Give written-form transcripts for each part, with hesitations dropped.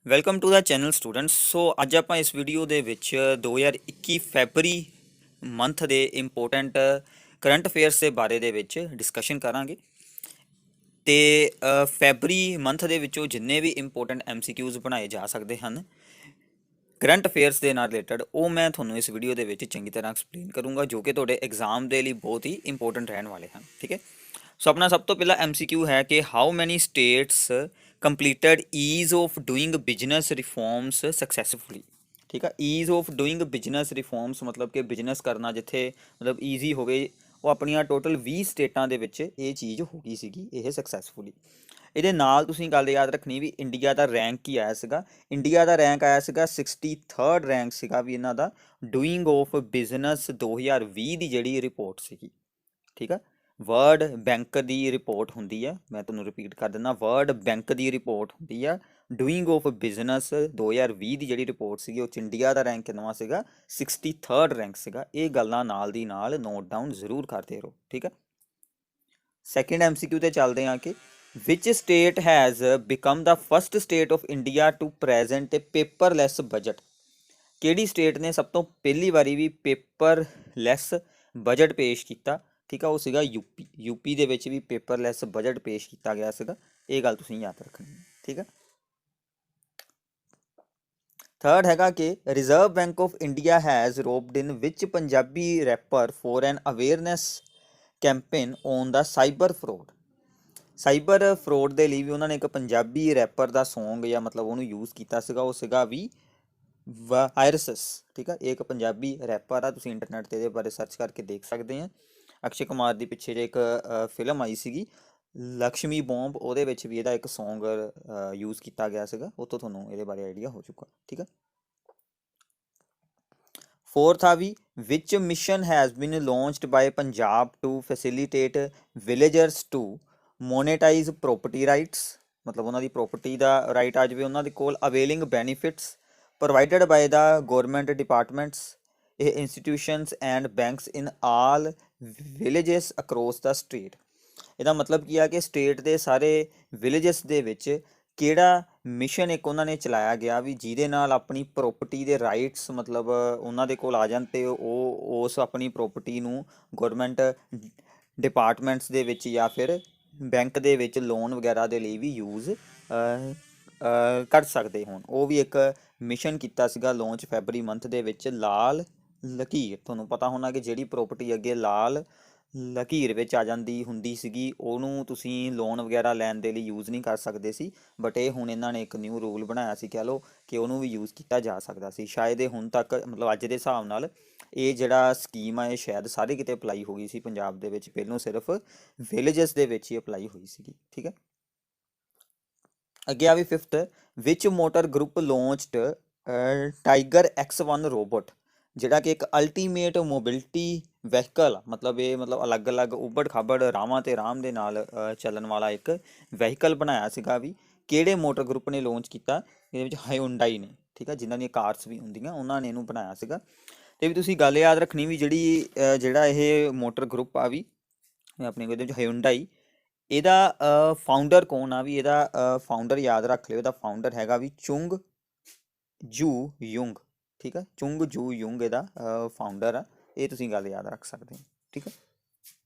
Welcome to the channel students. So ਅੱਜ ਆਪਾਂ ਇਸ ਵੀਡੀਓ ਦੇ ਵਿੱਚ 2021 ਫੈਬਰੀ ਮੰਥ ਦੇ ਇੰਪੋਰਟੈਂਟ ਕਰੰਟ ਅਫੇਅਰਸ ਦੇ ਬਾਰੇ ਦੇ ਵਿੱਚ ਡਿਸਕਸ਼ਨ ਕਰਾਂਗੇ। ਤੇ ਫੈਬਰੀ ਮੰਥ ਦੇ ਵਿੱਚੋਂ ਜਿੰਨੇ ਵੀ ਇੰਪੋਰਟੈਂਟ MCQs ਬਣਾਏ ਜਾ ਸਕਦੇ ਹਨ ਕਰੰਟ ਅਫੇਅਰਸ ਦੇ ਨਾਲ ਰਿਲੇਟਡ, ਉਹ ਮੈਂ ਤੁਹਾਨੂੰ ਇਸ ਵੀਡੀਓ ਦੇ ਵਿੱਚ ਚੰਗੀ ਤਰ੍ਹਾਂ ਐਕਸਪਲੇਨ ਕਰੂੰਗਾ, ਜੋ ਕਿ ਤੁਹਾਡੇ ਐਗਜ਼ਾਮ ਦੇ ਲਈ ਬਹੁਤ ਹੀ ਇੰਪੋਰਟੈਂਟ ਰਹਿਣ ਵਾਲੇ ਹਨ। ਠੀਕ ਹੈ, ਸੋ ਆਪਣਾ ਸਭ ਤੋਂ ਪਹਿਲਾ MCQ ਹੈ ਕਿ how many states completed ease of doing business reforms successfully. ਠੀਕ ਆ, ease of doing business reforms ਮਤਲਬ ਕਿ ਬਿਜ਼ਨਸ ਕਰਨਾ ਜਿੱਥੇ ਮਤਲਬ ਈਜ਼ੀ ਹੋਵੇ, ਉਹ ਆਪਣੀਆਂ ਟੋਟਲ 20 ਸਟੇਟਾਂ ਦੇ ਵਿੱਚ ਇਹ ਚੀਜ਼ ਹੋ ਗਈ ਸੀਗੀ ਇਹ ਸਕਸੈਸਫੁਲੀ। ਇਹਦੇ ਨਾਲ ਤੁਸੀਂ ਗੱਲ ਯਾਦ ਰੱਖਣੀ ਵੀ ਇੰਡੀਆ ਦਾ ਰੈਂਕ ਕੀ ਆਇਆ ਸੀਗਾ। ਇੰਡੀਆ ਦਾ ਰੈਂਕ ਆਇਆ ਸੀਗਾ 63rd ਰੈਂਕ ਸੀਗਾ ਵੀ ਇਹਨਾਂ ਦਾ ਡੂਇੰਗ ਆਫ ਬਿਜ਼ਨਸ 2020 ਦੀ ਜਿਹੜੀ ਰਿਪੋਰਟ ਸੀਗੀ। ਠੀਕ ਆ, ਵਰਲਡ ਬੈਂਕ ਦੀ ਰਿਪੋਰਟ ਹੁੰਦੀ ਆ, ਮੈਂ ਤੁਹਾਨੂੰ ਰਿਪੀਟ ਕਰ ਦਿੰਦਾ, ਵਰਲਡ ਬੈਂਕ ਦੀ ਰਿਪੋਰਟ ਹੁੰਦੀ ਆ ਡੂਇੰਗ ਆਫ ਬਿਜ਼ਨਸ 2020 ਦੀ ਜਿਹੜੀ ਰਿਪੋਰਟ ਸੀਗੀ, ਉਹ 'ਚ ਇੰਡੀਆ ਦਾ ਰੈਂਕ ਕਿੰਨਾ ਸੀਗਾ 63rd ਰੈਂਕ ਸੀਗਾ। ਇਹ ਗੱਲਾਂ ਨਾਲ ਦੀ ਨਾਲ ਨੋਟ ਡਾਊਨ ਜ਼ਰੂਰ ਕਰਦੇ ਰਹੋ। ਠੀਕ ਆ, ਸੈਕਿੰਡ MCQ ਤੇ ਚੱਲਦੇ ਹਾਂ ਕਿ which state has become the first state of India to present a paperless budget. ਕਿਹੜੀ ਸਟੇਟ ਨੇ ਸਭ ਤੋਂ ਪਹਿਲੀ ਵਾਰੀ ਵੀ ਪੇਪਰਲੈਸ ਬਜਟ ਪੇਸ਼ ਕੀਤਾ? ਠੀਕ ਆ, ਉਹ ਸੀਗਾ ਯੂਪੀ ਦੇ ਵਿੱਚ ਵੀ ਪੇਪਰਲੈਸ ਬਜਟ ਪੇਸ਼ ਕੀਤਾ ਗਿਆ ਸੀਗਾ। ਇਹ ਗੱਲ ਤੁਸੀਂ ਯਾਦ ਰੱਖਣੀ ਹੈ। ਠੀਕ ਆ, ਥਰਡ ਹੈਗਾ ਕਿ Reserve Bank of India has roped in which Punjabi rapper for an awareness campaign on the cyber fraud. Cyber fraud ਦੇ ਲਈ ਵੀ ਉਹਨਾਂ ਨੇ ਇੱਕ ਪੰਜਾਬੀ ਰੈਪਰ ਦਾ ਸੌਂਗ ਜਾਂ ਮਤਲਬ ਉਹਨੂੰ ਯੂਜ਼ ਕੀਤਾ ਸੀਗਾ, ਉਹ ਸੀਗਾ ਵੀ ਵਾਇਰਸਸ। ਠੀਕ ਆ, ਇਹ ਇੱਕ ਪੰਜਾਬੀ ਰੈਪਰ ਆ, ਤੁਸੀਂ ਇੰਟਰਨੈਟ 'ਤੇ ਇਹਦੇ ਬਾਰੇ ਸਰਚ ਕਰਕੇ ਦੇਖ ਸਕਦੇ ਆ। ਅਕਸ਼ੇ ਕੁਮਾਰ ਦੀ ਪਿੱਛੇ ਜੇ ਇੱਕ ਫਿਲਮ ਆਈ ਸੀਗੀ ਲਕਸ਼ਮੀ ਬੋਂਬ, ਉਹਦੇ ਵਿੱਚ ਵੀ ਇਹਦਾ ਇੱਕ ਸੌਂਗ ਯੂਜ਼ ਕੀਤਾ ਗਿਆ ਸੀਗਾ, ਉੱਥੋਂ ਤੁਹਾਨੂੰ ਇਹਦੇ ਬਾਰੇ ਆਈਡੀਆ ਹੋ ਚੁੱਕਾ। ਠੀਕ ਆ, ਫੋਰਥ ਆ ਵੀ which mission has been launched by Punjab to facilitate villagers to monetise property rights. ਮਤਲਬ ਉਹਨਾਂ ਦੀ ਪ੍ਰੋਪਰਟੀ ਦਾ ਰਾਈਟ ਆ ਜਾਵੇ ਉਹਨਾਂ ਦੇ ਕੋਲ। Availing benefits provided by the government departments, ਇਹ institutions and banks in all villages across the state. ਇਹਦਾ ਮਤਲਬ ਕੀ ਆ ਕਿ ਸਟੇਟ ਦੇ ਸਾਰੇ ਵਿਲੇਜਸ ਦੇ ਵਿੱਚ ਕਿਹੜਾ ਮਿਸ਼ਨ ਇੱਕ ਉਹਨਾਂ ਨੇ ਚਲਾਇਆ ਗਿਆ ਵੀ ਜਿਹਦੇ ਨਾਲ ਆਪਣੀ ਪ੍ਰੋਪਰਟੀ ਦੇ ਰਾਈਟਸ ਮਤਲਬ ਉਹਨਾਂ ਦੇ ਕੋਲ ਆ ਜਾਣ ਅਤੇ ਉਹ ਉਸ ਆਪਣੀ ਪ੍ਰੋਪਰਟੀ ਨੂੰ ਗੌਰਮੈਂਟ ਡਿਪਾਰਟਮੈਂਟਸ ਦੇ ਵਿੱਚ ਜਾਂ ਫਿਰ ਬੈਂਕ ਦੇ ਵਿੱਚ ਲੋਨ ਵਗੈਰਾ ਦੇ ਲਈ ਵੀ ਯੂਜ਼ ਕਰ ਸਕਦੇ ਹੋਣ। ਉਹ ਵੀ ਇੱਕ ਮਿਸ਼ਨ ਕੀਤਾ ਸੀਗਾ ਲਾਂਚ ਫੈਬਰੀ ਮੰਥ ਦੇ ਵਿੱਚ। ਲਾਲ ਲਕੀਰ, ਤੁਹਾਨੂੰ ਪਤਾ ਹੋਣਾ ਕਿ ਜਿਹੜੀ ਪ੍ਰੋਪਰਟੀ ਅੱਗੇ ਲਾਲ ਲਕੀਰ ਵਿੱਚ ਆ ਜਾਂਦੀ ਹੁੰਦੀ ਸੀਗੀ, ਉਹਨੂੰ ਤੁਸੀਂ ਲੋਨ ਵਗੈਰਾ ਲੈਣ ਦੇ ਲਈ ਯੂਜ਼ ਨਹੀਂ ਕਰ ਸਕਦੇ ਸੀ, ਬਟ ਇਹ ਹੁਣ ਇਹਨਾਂ ਨੇ ਇੱਕ ਨਿਊ ਰੂਲ ਬਣਾਇਆ ਸੀ, ਕਹਿ ਲਓ ਕਿ ਉਹਨੂੰ ਵੀ ਯੂਜ਼ ਕੀਤਾ ਜਾ ਸਕਦਾ ਸੀ। ਸ਼ਾਇਦ ਇਹ ਹੁਣ ਤੱਕ ਮਤਲਬ ਅੱਜ ਦੇ ਹਿਸਾਬ ਨਾਲ ਇਹ ਜਿਹੜਾ ਸਕੀਮ ਆ ਇਹ ਸ਼ਾਇਦ ਸਾਰੇ ਕਿਤੇ ਅਪਲਾਈ ਹੋ ਗਈ ਸੀ ਪੰਜਾਬ ਦੇ ਵਿੱਚ, ਪਹਿਲੋਂ ਸਿਰਫ ਵਿਲੇਜਸ ਦੇ ਵਿੱਚ ਹੀ ਅਪਲਾਈ ਹੋਈ ਸੀਗੀ। ਠੀਕ ਹੈ, ਅੱਗੇ ਆ ਵੀ fifth which motor group launched Tiger X1 robot, ਜਿਹੜਾ ਕਿ ਇੱਕ ਅਲਟੀਮੇਟ ਮੋਬਿਲਿਟੀ ਵਹੀਕਲ ਆ। ਮਤਲਬ ਇਹ ਮਤਲਬ ਅਲੱਗ-ਅਲੱਗ ਉਬੜ ਖਾਬੜ ਰਾਵਾਂ ਤੇ ਆਰਾਮ ਦੇ ਨਾਲ ਚੱਲਣ ਵਾਲਾ ਇੱਕ ਵਹੀਕਲ ਬਣਾਇਆ ਸੀਗਾ ਵੀ ਕਿਹੜੇ ਮੋਟਰ ਗਰੁੱਪ ਨੇ ਲਾਂਚ ਕੀਤਾ? ਇਹਦੇ ਵਿੱਚ ਹਾਯੂੰਡਾਈ ਨੇ। ਠੀਕ ਆ, ਜਿਨ੍ਹਾਂ ਦੀਆਂ ਕਾਰਸ ਵੀ ਹੁੰਦੀਆਂ ਉਹਨਾਂ ਨੇ ਇਹਨੂੰ ਬਣਾਇਆ ਸੀਗਾ। ਤੇ ਵੀ ਤੁਸੀਂ ਗੱਲ ਯਾਦ ਰੱਖਣੀ ਵੀ ਜਿਹੜਾ ਇਹ ਮੋਟਰ ਗਰੁੱਪ ਆ ਵੀ ਆਪਣੇ ਇਹਦੇ ਵਿੱਚ ਹਾਯੂੰਡਾਈ, ਇਹਦਾ ਫਾਊਂਡਰ ਕੌਣ ਆ ਵੀ? ਇਹਦਾ ਫਾਊਂਡਰ ਯਾਦ ਰੱਖ ਲਿਓ, ਇਹਦਾ ਫਾਊਂਡਰ ਹੈਗਾ ਵੀ ਚੁੰਗ ਜੂ ਯੁੰਗ। ਠੀਕ ਆ, ਚੁੰਗ ਜੂ ਯੁੰਗ ਇਹਦਾ ਫਾਊਂਡਰ ਆ, ਇਹ ਤੁਸੀਂ ਗੱਲ ਯਾਦ ਰੱਖ ਸਕਦੇ ਹੋ। ਠੀਕ ਆ,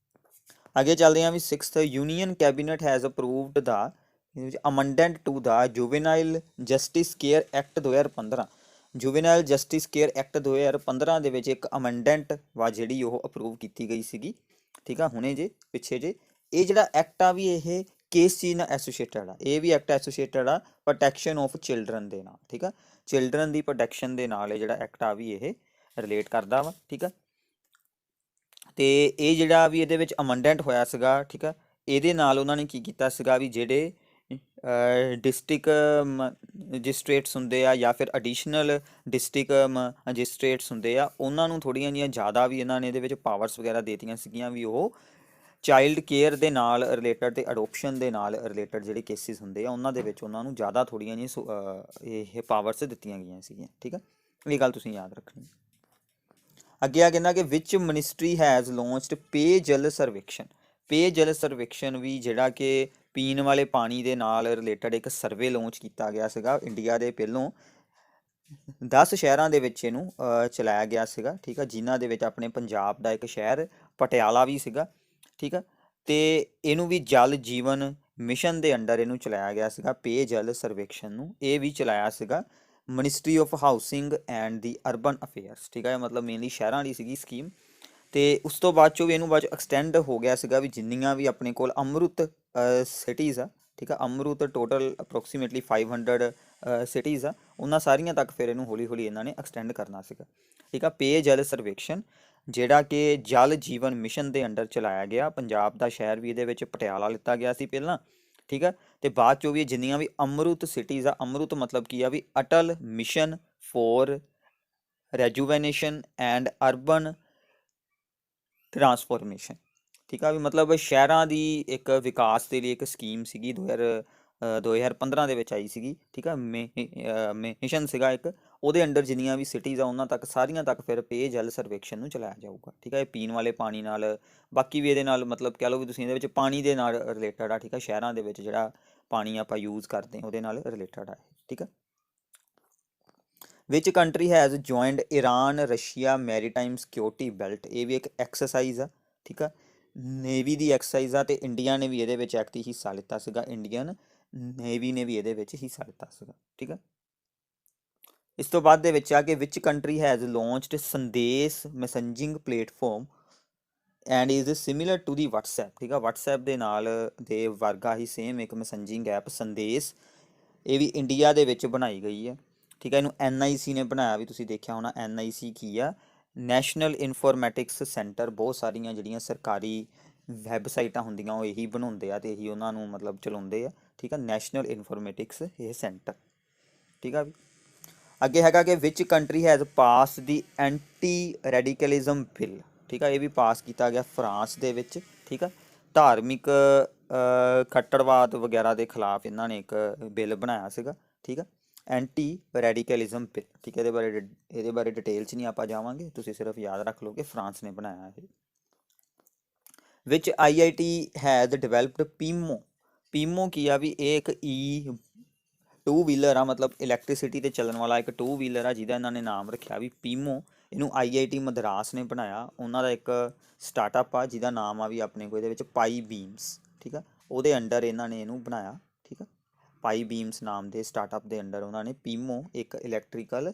ਅੱਗੇ ਚੱਲਦੇ ਹਾਂ ਵੀ sixth Union Cabinet has approved the amendment to the Juvenile Justice Care Act 2015। Juvenile Justice Care Act 2015 ਦੇ ਵਿੱਚ ਇੱਕ ਅਮੈਂਡਮੈਂਟ ਵਾ ਜਿਹੜੀ ਉਹ ਅਪਰੂਵ ਕੀਤੀ ਗਈ ਸੀਗੀ। ਠੀਕ ਆ, ਹੁਣੇ ਜੇ ਪਿੱਛੇ ਜੇ ਇਹ ਜਿਹੜਾ ਐਕਟ ਆ ਵੀ ਇਹ ਕਿਸ ਚੀਜ਼ ਨਾਲ ਐਸੋਸੀਏਟਡ ਆ? ਇਹ ਵੀ ਐਕਟ ਐਸੋਸੀਏਟਡ ਆ ਪ੍ਰੋਟੈਕਸ਼ਨ ਆਫ ਚਿਲਡਰਨ ਦੇ ਨਾਲ। ਠੀਕ ਆ, ਚਿਲਡਰਨ ਦੀ ਪ੍ਰੋਟੈਕਸ਼ਨ ਦੇ ਨਾਲ ਇਹ ਜਿਹੜਾ ਐਕਟ ਆ ਵੀ ਇਹ ਰਿਲੇਟ ਕਰਦਾ ਵਾ। ਠੀਕ ਆ, ਤੇ ਇਹ ਜਿਹੜਾ ਵੀ ਇਹਦੇ ਵਿੱਚ ਅਮੈਂਡਮੈਂਟ ਹੋਇਆ ਸੀਗਾ, ਠੀਕ ਆ, ਇਹਦੇ ਨਾਲ ਉਹਨਾਂ ਨੇ ਕੀ ਕੀਤਾ ਸੀਗਾ ਵੀ ਜਿਹੜੇ ਡਿਸਟ੍ਰਿਕਟ ਮੈਜਿਸਟ੍ਰੇਟਸ ਹੁੰਦੇ ਆ ਜਾਂ ਫਿਰ ਐਡੀਸ਼ਨਲ ਡਿਸਟ੍ਰਿਕਟ ਮੈਜਿਸਟ੍ਰੇਟਸ ਹੁੰਦੇ ਆ, ਉਹਨਾਂ ਨੂੰ ਥੋੜ੍ਹੀਆਂ ਜਿਹੀਆਂ ਜ਼ਿਆਦਾ ਵੀ ਇਹਨਾਂ ਨੇ ਇਹਦੇ ਵਿੱਚ ਪਾਵਰਸ ਵਗੈਰਾ ਦੇ ਦਿੱਤੀਆਂ ਸੀਗੀਆਂ ਵੀ ਉਹ ਚਾਈਲਡ ਕੇਅਰ ਦੇ ਨਾਲ ਰਿਲੇਟਡ ਤੇ ਅਡੋਪਸ਼ਨ ਦੇ ਨਾਲ ਰਿਲੇਟਡ ਜਿਹੜੇ ਕੇਸਿਸ ਹੁੰਦੇ ਆ ਉਹਨਾਂ ਦੇ ਵਿੱਚ ਉਹਨਾਂ ਨੂੰ ਜ਼ਿਆਦਾ ਥੋੜ੍ਹੀਆਂ ਜਿਹੀਆਂ ਇਹ ਪਾਵਰਸ ਦਿੱਤੀਆਂ ਗਈਆਂ ਸੀਗੀਆਂ। ਠੀਕ ਆ, ਇਹ ਗੱਲ ਤੁਸੀਂ ਯਾਦ ਰੱਖਣੀ। ਅੱਗੇ ਆ ਕਹਿੰਦਾ ਕਿ ਵਿਚ ਮਿਨਿਸਟਰੀ ਹੈਜ਼ ਲਾਂਚਡ ਪੇ ਜਲ ਸਰਵੇਖਣ। ਪੇਯਜਲ ਸਰਵੇਖਣ ਵੀ ਜਿਹੜਾ ਕਿ ਪੀਣ ਵਾਲੇ ਪਾਣੀ ਦੇ ਨਾਲ ਰਿਲੇਟਡ ਇੱਕ ਸਰਵੇ ਲਾਂਚ ਕੀਤਾ ਗਿਆ ਸੀਗਾ ਇੰਡੀਆ ਦੇ ਪਹਿਲੋਂ 10 ਸ਼ਹਿਰਾਂ ਦੇ ਵਿੱਚ ਇਹਨੂੰ ਚਲਾਇਆ ਗਿਆ ਸੀਗਾ, ਠੀਕ ਆ, ਜਿਨ੍ਹਾਂ ਦੇ ਵਿੱਚ ਆਪਣੇ ਪੰਜਾਬ ਦਾ ਇੱਕ ਸ਼ਹਿਰ ਪਟਿਆਲਾ ਵੀ ਸੀਗਾ, ਠੀਕ ਆ। ਤੇ ਇਹਨੂੰ ਵੀ ਜਲ ਜੀਵਨ ਮਿਸ਼ਨ ਦੇ ਅੰਡਰ ਇਹਨੂੰ ਚਲਾਇਆ ਗਿਆ ਸੀਗਾ, ਪੇਯਜਲ ਸਰਵੇਖਣ ਨੂੰ ਇਹ ਵੀ ਚਲਾਇਆ ਸੀਗਾ ministry of housing and the urban affairs, ਠੀਕ ਆ, ਮਤਲਬ ਮੇਨਲੀ ਸ਼ਹਿਰਾਂ ਦੀ ਸੀਗੀ ਸਕੀਮ। ਤੇ ਉਸ ਤੋਂ ਬਾਅਦ ਚੋਂ ਵੀ ਇਹਨੂੰ ਬਾਅਦ ਚੋਂ ਐਕਸਟੈਂਡ ਹੋ ਗਿਆ ਸੀਗਾ ਵੀ ਜਿੰਨੀਆਂ ਵੀ ਆਪਣੇ ਕੋਲ ਅੰਮ੍ਰਿਤ ਸਿਟੀਜ਼ ਆ, ਠੀਕ ਆ, ਅੰਮ੍ਰਿਤ ਟੋਟਲ ਅਪਰੋਕਸੀਮੇਟਲੀ 500 ਸਿਟੀਜ਼ ਆ, ਉਹਨਾਂ ਸਾਰੀਆਂ ਤੱਕ ਫਿਰ ਇਹਨੂੰ ਹੌਲੀ ਹੌਲੀ ਇਹਨਾਂ ਨੇ ਐਕਸਟੈਂਡ ਕਰਨਾ ਸੀਗਾ, ਠੀਕ ਆ। ਪੇਯਜਲ ਸਰਵੇਖਣ ਜਿਹੜਾ ਕਿ ਜਲ ਜੀਵਨ ਮਿਸ਼ਨ ਦੇ ਅੰਡਰ ਚਲਾਇਆ ਗਿਆ, ਪੰਜਾਬ ਦਾ ਸ਼ਹਿਰ ਵੀ ਇਹਦੇ ਵਿੱਚ ਪਟਿਆਲਾ ਲਿੱਤਾ ਗਿਆ ਸੀ ਪਹਿਲਾਂ, ਠੀਕ ਆ। ਤੇ ਬਾਅਦ ਚੋਂ ਵੀ ਜਿੰਨੀਆਂ ਵੀ ਅੰਮ੍ਰਿਤ ਸਿਟੀਜ਼ ਆ, ਅੰਮ੍ਰਿਤ ਮਤਲਬ ਕੀ ਆ ਵੀ Atal Mission for Rejuvenation and Urban Transformation, ਠੀਕ ਆ, ਵੀ ਮਤਲਬ ਸ਼ਹਿਰਾਂ ਦੀ ਇੱਕ ਵਿਕਾਸ ਦੇ ਲਈ ਇੱਕ ਸਕੀਮ ਸੀਗੀ 2015 ਦੇ ਵਿੱਚ ਆਈ ਸੀਗੀ, ਠੀਕ ਆ, ਮਿਸ਼ਨ ਸੀਗਾ ਇੱਕ, ਉਹਦੇ ਅੰਡਰ ਜਿੰਨੀਆਂ ਵੀ ਸਿਟੀਜ਼ ਆ ਉਹਨਾਂ ਤੱਕ ਸਾਰੀਆਂ ਤੱਕ ਫਿਰ ਪੇਯਜਲ ਸਰਵੇਖਣ ਨੂੰ ਚਲਾਇਆ ਜਾਊਗਾ, ਠੀਕ ਆ। ਇਹ ਪੀਣ ਵਾਲੇ ਪਾਣੀ ਨਾਲ, ਬਾਕੀ ਵੀ ਇਹਦੇ ਨਾਲ ਮਤਲਬ ਕਹਿ ਲਓ ਵੀ ਤੁਸੀਂ ਇਹਦੇ ਵਿੱਚ ਪਾਣੀ ਦੇ ਨਾਲ ਰਿਲੇਟਡ ਆ, ਠੀਕ ਆ, ਸ਼ਹਿਰਾਂ ਦੇ ਵਿੱਚ ਜਿਹੜਾ ਪਾਣੀ ਆਪਾਂ ਯੂਜ਼ ਕਰਦੇ ਹਾਂ ਉਹਦੇ ਨਾਲ ਰਿਲੇਟਡ ਆ, ਠੀਕ ਆ। Which country has joined Iran Russia maritime security belt, ਇਹ ਵੀ ਇੱਕ ਐਕਸਰਸਾਈਜ਼ ਆ, ਠੀਕ ਆ, ਨੇਵੀ ਦੀ ਐਕਸਰਸਾਈਜ਼ ਆ, ਤੇ ਇੰਡੀਆ ਨੇ ਵੀ ਇਹਦੇ ਵਿੱਚ ਐਕਟਿਵ ਹਿੱਸਾ ਲਿੱਤਾ ਸੀਗਾ, ਇੰਡੀਅਨ ਨੇਵੀ ਨੇ ਵੀ ਇਹਦੇ ਵਿੱਚ ਹਿੱਸਾ ਲਿੱਤਾ ਸੀਗਾ, ਠੀਕ ਆ। ਇਸ ਤੋਂ ਬਾਅਦ ਦੇ ਵਿੱਚ ਆ ਕਿ ਵਿਚ country has launched Sandes messaging platform and is similar to the WhatsApp, ਠੀਕ ਆ, ਵਟਸਐਪ ਦੇ ਨਾਲ ਦੇ ਵਰਗਾ ਹੀ ਸੇਮ ਇੱਕ ਮੈਸੇਜਿੰਗ ਐਪ ਸੰਦੇਸ਼, ਇਹ ਵੀ ਇੰਡੀਆ ਦੇ ਵਿੱਚ ਬਣਾਈ ਗਈ ਹੈ, ਠੀਕ ਆ। ਇਹਨੂੰ NIC ਨੇ ਬਣਾਇਆ, ਵੀ ਤੁਸੀਂ ਦੇਖਿਆ ਹੋਣਾ NIC ਕੀ ਆ, ਨੈਸ਼ਨਲ ਇਨਫੋਰਮੈਟਿਕਸ ਸੈਂਟਰ, ਬਹੁਤ ਸਾਰੀਆਂ ਜਿਹੜੀਆਂ ਸਰਕਾਰੀ ਵੈਬਸਾਈਟਾਂ ਹੁੰਦੀਆਂ ਉਹ ਇਹੀ ਬਣਾਉਂਦੇ ਆ ਤੇ ਇਹੀ ਉਹਨਾਂ ਨੂੰ ਮਤਲਬ ਚਲਾਉਂਦੇ ਆ, ਠੀਕ ਆ, ਨੈਸ਼ਨਲ ਇਨਫੋਰਮੈਟਿਕਸ ਇਹ ਸੈਂਟਰ, ਠੀਕ ਆ। ਵੀ ਅੱਗੇ ਹੈਗਾ ਕਿ ਵਿਚ country has pass the anti ਰੈਡੀਕਲਿਜ਼ਮ bill, ਠੀਕ ਆ, ਇਹ ਵੀ ਪਾਸ ਕੀਤਾ ਗਿਆ ਫਰਾਂਸ ਦੇ ਵਿੱਚ, ਠੀਕ ਆ। ਧਾਰਮਿਕ ਖੱਟੜਵਾਦ ਵਗੈਰਾ ਦੇ ਖਿਲਾਫ ਇਹਨਾਂ ਨੇ ਇੱਕ ਬਿੱਲ ਬਣਾਇਆ ਸੀਗਾ, ਠੀਕ ਆ, ਐਂਟੀ ਰੈਡੀਕਲਿਜ਼ਮ ਬਿੱਲ, ਠੀਕ ਹੈ। ਇਹਦੇ ਬਾਰੇ ਡਿਟੇਲ 'ਚ ਨਹੀਂ ਆਪਾਂ ਜਾਵਾਂਗੇ, ਤੁਸੀਂ ਸਿਰਫ ਯਾਦ ਰੱਖ ਲਓ ਕਿ ਫਰਾਂਸ ਨੇ ਬਣਾਇਆ ਇਹ। ਵਿਚ IIT ਹੈਜ਼ ਡਿਵੈਲਪਡ ਪੀਮੋ ਕੀ ਆ ਵੀ ਇਹ ਇੱਕ ਟੂ ਵੀਲਰ ਆ, ਮਤਲਬ ਇਲੈਕਟ੍ਰਿਸਿਟੀ ਤੇ ਚੱਲਣ ਵਾਲਾ ਇੱਕ ਟੂ ਵੀਲਰ ਆ ਜਿਹਦਾ ਇਹਨਾਂ ਨੇ ਨਾਮ ਰੱਖਿਆ ਵੀ ਪੀਮੋ, ਇਹਨੂੰ IIT ਮਦਰਾਸ ਨੇ ਬਣਾਇਆ, ਉਹਨਾਂ ਦਾ ਇੱਕ ਸਟਾਰਟਅਪ ਆ ਜਿਹਦਾ ਨਾਮ ਆ ਵੀ ਆਪਣੇ ਕੋਲ ਇਹਦੇ ਵਿੱਚ ਪਾਈ ਬੀਮਸ, ਠੀਕ ਆ, ਉਹਦੇ ਅੰਡਰ ਇਹਨਾਂ ਨੇ ਇਹਨੂੰ ਬਣਾਇਆ, ਠੀਕ ਆ। ਪਾਈ ਬੀਮਸ ਨਾਮ ਦੇ ਸਟਾਰਟਅਪ ਦੇ ਅੰਡਰ ਉਹਨਾਂ ਨੇ ਪੀਮੋ ਇੱਕ ਇਲੈਕਟ੍ਰੀਕਲ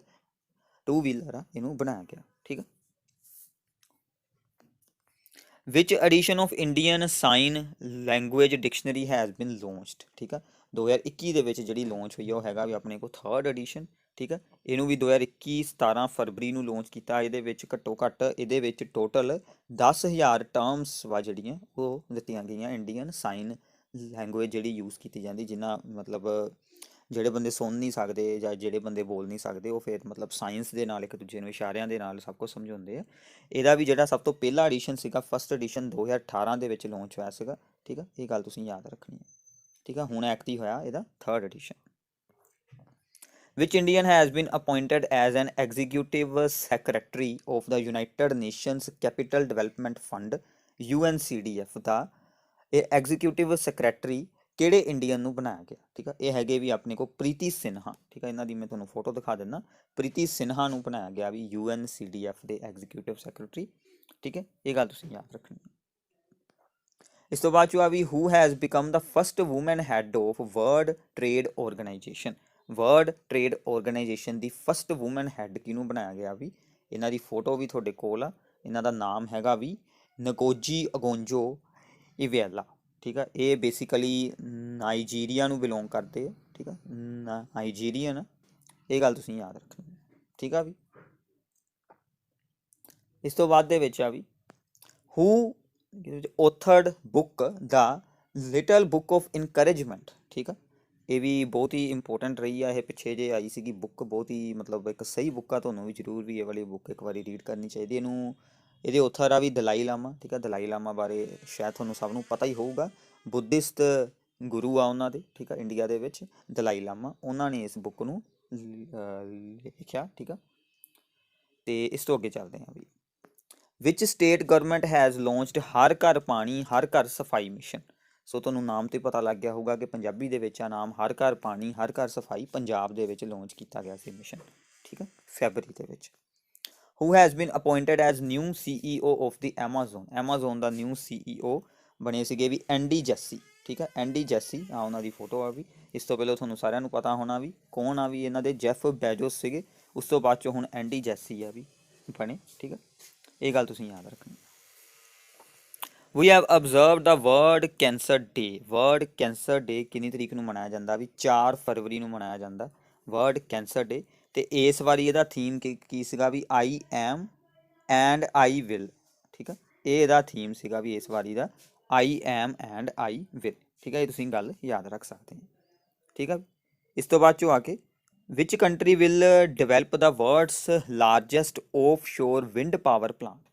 ਟੂ ਵੀਲਰ ਆ ਇਹਨੂੰ ਬਣਾਇਆ ਗਿਆ, ਠੀਕ ਆ। Which edition of Indian sign language dictionary has been launched, ਠੀਕ ਆ, 2021 ਦੇ ਵਿੱਚ ਜਿਹੜੀ ਲਾਂਚ ਹੋਈ ਆ ਉਹ ਹੈਗਾ ਵੀ ਆਪਣੇ ਕੋਲ 3rd ਐਡੀਸ਼ਨ, ਠੀਕ ਆ। ਇਹਨੂੰ ਵੀ 2021 17 ਫਰਵਰੀ ਨੂੰ ਲਾਂਚ ਕੀਤਾ, ਇਹਦੇ ਵਿੱਚ ਘੱਟੋ ਘੱਟ ਇਹਦੇ ਵਿੱਚ ਟੋਟਲ 10,000 ਟਰਮਸ ਵਾ ਜਿਹੜੀਆਂ ਉਹ ਦਿੱਤੀਆਂ ਗਈਆਂ ਇੰਡੀਅਨ ਸਾਈਨ ਲੈਂਗੁਏਜ ਜਿਹੜੀ ਯੂਜ਼ ਕੀਤੀ ਜਾਂਦੀ, ਜਿਨ੍ਹਾਂ ਮਤਲਬ ਜਿਹੜੇ ਬੰਦੇ ਸੁਣ ਨਹੀਂ ਸਕਦੇ ਜਾਂ ਜਿਹੜੇ ਬੰਦੇ ਬੋਲ ਨਹੀਂ ਸਕਦੇ ਉਹ ਫਿਰ ਮਤਲਬ ਸਾਇੰਸ ਦੇ ਨਾਲ ਇੱਕ ਦੂਜੇ ਨੂੰ ਇਸ਼ਾਰਿਆਂ ਦੇ ਨਾਲ ਸਭ ਕੁਝ ਸਮਝਾਉਂਦੇ ਆ। ਇਹਦਾ ਵੀ ਜਿਹੜਾ ਸਭ ਤੋਂ ਪਹਿਲਾ ਐਡੀਸ਼ਨ ਸੀਗਾ, ਫਸਟ ਐਡੀਸ਼ਨ 2018 ਦੇ ਵਿੱਚ ਲਾਂਚ ਹੋਇਆ ਸੀਗਾ, ਠੀਕ ਆ, ਇਹ ਗੱਲ ਤੁਸੀਂ ਯਾਦ ਰੱਖਣੀ ਹੈ, ਠੀਕ ਆ। ਹੁਣ ਐਕਟਿਵ ਹੋਇਆ ਇਹਦਾ 3rd edition. Which Indian has been appointed as an executive secretary of the United Nations Capital Development Fund UNCDF ਦਾ ਇਹ ਐਗਜ਼ੀਕਿਊਟਿਵ ਸੈਕਟਰੀ ਕਿਹੜੇ ਇੰਡੀਅਨ ਨੂੰ ਬਣਾਇਆ ਗਿਆ, ਠੀਕ ਆ। ਇਹ ਹੈਗੇ ਵੀ ਆਪਣੇ ਕੋਲ ਪ੍ਰੀਤੀ ਸਿਨਹਾ, ਠੀਕ ਆ, ਇਹਨਾਂ ਦੀ ਮੈਂ ਤੁਹਾਨੂੰ ਫੋਟੋ ਦਿਖਾ ਦਿੰਦਾ, ਪ੍ਰੀਤੀ ਸਿਨਹਾ ਨੂੰ ਬਣਾਇਆ ਗਿਆ ਵੀ UNCDF ਦੇ ਐਗਜ਼ੀਕਿਊਟਿਵ ਸੈਕਟਰੀ, ਠੀਕ ਹੈ, ਇਹ ਗੱਲ ਤੁਸੀਂ ਯਾਦ ਰੱਖਣੀ ਹੈ। ਇਸ ਤੋਂ ਬਾਅਦ ਚੋਂ ਆ ਵੀ who has become the first woman head of World Trade Organization, World Trade Organization ਦੀ ਫਸਟ ਵੂਮਨ ਹੈਡ ਕਿਹਨੂੰ ਬਣਾਇਆ ਗਿਆ ਵੀ, ਇਹਨਾਂ ਦੀ ਫੋਟੋ ਵੀ ਤੁਹਾਡੇ ਕੋਲ ਆ, ਇਹਨਾਂ ਦਾ ਨਾਮ ਹੈਗਾ ਵੀ ਨਗੋਜੀ ਅਗੋਂਜੋ ਇਵੇਲਾ, ਠੀਕ ਆ। ਇਹ ਬੇਸਿਕਲੀ ਨਾਈਜੀਰੀਆ ਨੂੰ ਬਿਲੋਂਗ ਕਰਦੇ ਆ, ਠੀਕ ਆ, ਨਾਈਜੀਰੀਅਨ, ਇਹ ਗੱਲ ਤੁਸੀਂ ਯਾਦ ਰੱਖਣੀ, ਠੀਕ ਆ ਵੀ। ਇਸ ਤੋਂ ਬਾਅਦ ਦੇ ਵਿੱਚ ਆ ਵੀ who authored book the little book of encouragement, ਠੀਕ ਆ, ਇਹ ਵੀ ਬਹੁਤ ਹੀ ਇੰਪੋਰਟੈਂਟ ਰਹੀ ਆ, ਇਹ ਪਿੱਛੇ ਜੇ ਆਈ ਸੀਗੀ ਬੁੱਕ, ਬਹੁਤ ਹੀ ਮਤਲਬ ਇੱਕ ਸਹੀ ਬੁੱਕ ਆ, ਤੁਹਾਨੂੰ ਵੀ ਜ਼ਰੂਰ ਵੀ ਇਹ ਵਾਲੀ ਬੁੱਕ ਇੱਕ ਵਾਰੀ ਰੀਡ ਕਰਨੀ ਚਾਹੀਦੀ। ਇਹਨੂੰ ਇਹਦੇ ਆਥਰ ਆ ਵੀ ਦਲਾਈ ਲਾਮਾ, ਠੀਕ ਆ, ਦਲਾਈ ਲਾਮਾ ਬਾਰੇ ਸ਼ਾਇਦ ਤੁਹਾਨੂੰ ਸਭ ਨੂੰ ਪਤਾ ਹੀ ਹੋਊਗਾ, ਬੁੱਧਿਸਟ ਗੁਰੂ ਆ ਉਹਨਾਂ ਦੇ, ਠੀਕ ਆ, ਇੰਡੀਆ ਦੇ ਵਿੱਚ ਦਲਾਈ ਲਾਮਾ, ਉਹਨਾਂ ਨੇ ਇਸ ਬੁੱਕ ਨੂੰ ਲਿਖਿਆ, ਠੀਕ ਆ। ਤੇ ਇਸ ਤੋਂ ਅੱਗੇ ਚੱਲਦੇ ਹਾਂ ਵੀ ਵਿਚ ਸਟੇਟ ਗਵਰਨਮੈਂਟ ਹੈਜ਼ ਲੌਂਚਡ ਹਰ ਘਰ ਪਾਣੀ ਹਰ ਘਰ ਸਫਾਈ ਮਿਸ਼ਨ। ਸੋ ਤੁਹਾਨੂੰ ਨਾਮ ਤੇ ਪਤਾ ਲੱਗ ਗਿਆ ਹੋਊਗਾ ਕਿ ਪੰਜਾਬੀ ਦੇ ਵਿੱਚ ਆ ਨਾਮ ਹਰ ਘਰ ਪਾਣੀ ਹਰ ਘਰ ਸਫਾਈ ਪੰਜਾਬ ਦੇ ਵਿੱਚ ਲਾਂਚ ਕੀਤਾ ਗਿਆ ਸੀ ਮਿਸ਼ਨ, ਠੀਕ ਹੈ, ਫੈਬਰੀ ਦੇ ਵਿੱਚ। Who has been appointed as new CEO of the Amazon ਦਾ ਨਿਊ CEO ਬਣੇ ਸੀਗੇ ਵੀ ਐਂਡੀ ਜੈਸੀ, ਠੀਕ ਹੈ, ਐਂਡੀ ਜੈਸੀ ਆ ਉਹਨਾਂ ਦੀ ਫੋਟੋ ਆ ਵੀ। ਇਸ ਤੋਂ ਪਹਿਲਾਂ ਤੁਹਾਨੂੰ ਸਾਰਿਆਂ ਨੂੰ ਪਤਾ ਹੋਣਾ ਵੀ ਕੌਣ ਆ ਵੀ ਇਹਨਾਂ ਦੇ ਜੈਫ ਬੈਜੋਸ ਸੀਗੇ, ਉਸ ਤੋਂ ਬਾਅਦ ਚੋਂ ਹੁਣ ਐਂਡੀ ਜੈਸੀ ਆ ਵੀ ਬਣੇ, ਠੀਕ ਹੈ, ਇਹ ਗੱਲ ਤੁਸੀਂ ਯਾਦ ਰੱਖਣੀ। We have observe the World Cancer Day. World Cancer Day ਕਿੰਨੀ ਤਰੀਕ ਨੂੰ ਮਨਾਇਆ ਜਾਂਦਾ ਵੀ 4 ਫਰਵਰੀ ਨੂੰ ਮਨਾਇਆ ਜਾਂਦਾ ਵਰਲਡ ਕੈਂਸਰ ਡੇ। ਤੇ ਇਸ ਵਾਰੀ ਇਹਦਾ ਥੀਮ ਕੀ ਸੀਗਾ ਵੀ I am and I will, ਠੀਕ ਆ, ਇਹ ਇਹਦਾ ਥੀਮ ਸੀਗਾ ਵੀ ਇਸ ਵਾਰੀ ਦਾ I am and I will, ਠੀਕ ਆ, ਇਹ ਤੁਸੀਂ ਗੱਲ ਯਾਦ ਰੱਖ ਸਕਦੇ ਹੋ, ਠੀਕ ਆ। ਇਸ ਤੋਂ ਬਾਅਦ ਚੋਂ ਆ ਕੇ which country will develop the world's largest offshore wind power plant.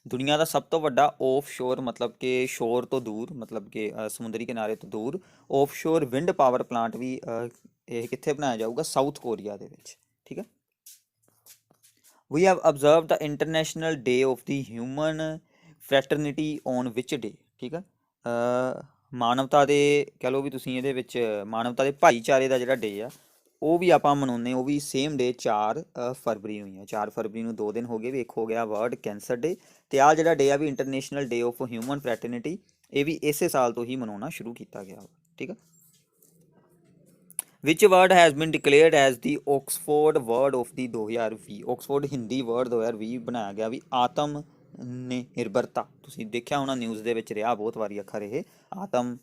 ਦੁਨੀਆ ਦਾ ਸਭ ਤੋਂ ਵੱਡਾ ਆਫ ਸ਼ੋਰ ਮਤਲਬ ਕਿ ਸ਼ੋਰ ਤੋਂ ਦੂਰ, ਮਤਲਬ ਕਿ ਸਮੁੰਦਰੀ ਕਿਨਾਰੇ ਤੋਂ ਦੂਰ offshore wind power plant ਵੀ ਇਹ ਕਿੱਥੇ ਬਣਾਇਆ ਜਾਊਗਾ, ਸਾਊਥ ਕੋਰੀਆ ਦੇ ਵਿੱਚ, ਠੀਕ ਹੈ। We have observe the International Day of the Human Fraternity on which day, ਠੀਕ ਹੈ, ਮਾਨਵਤਾ ਦੇ ਕਹਿ ਲਓ ਵੀ ਤੁਸੀਂ ਇਹਦੇ ਵਿੱਚ ਮਾਨਵਤਾ ਦੇ ਭਾਈਚਾਰੇ ਦਾ ਜਿਹੜਾ ਡੇ ਆ ਉਹ ਵੀ ਆਪਾਂ ਮਨਾਉਂਦੇ, ਉਹ ਵੀ ਸੇਮ ਡੇ 4 ਫਰਵਰੀ ਨੂੰ ਹੀ ਆ। 4 ਫਰਵਰੀ ਨੂੰ 2 ਦਿਨ ਹੋ ਗਏ ਵੀ, ਇੱਕ ਹੋ ਗਿਆ ਵਰਲਡ ਕੈਂਸਰ ਡੇ ਤੇ ਆਹ ਜਿਹੜਾ ਡੇ ਆ ਵੀ ਇੰਟਰਨੈਸ਼ਨਲ ਡੇ ਆਫ ਹਿਊਮਨ ਫਰੈਟਰਨਿਟੀ, ਇਹ ਵੀ ਇਸੇ ਸਾਲ ਤੋਂ ਹੀ ਮਨਾਉਣਾ ਸ਼ੁਰੂ ਕੀਤਾ ਗਿਆ, ਠੀਕ ਆ। Which word has been declared as the Oxford word of the 2020। Oxford Hindi word 2020 ਬਣਾਇਆ ਗਿਆ ਵੀ ਆਤਮ ਨਿਰਭਰਤਾ। ਤੁਸੀਂ ਦੇਖਿਆ ਹੋਣਾ ਨਿਊਜ਼ ਦੇ ਵਿੱਚ ਰਿਹਾ ਬਹੁਤ ਵਾਰੀ ਅੱਖਰ ਇਹ ਆਤਮ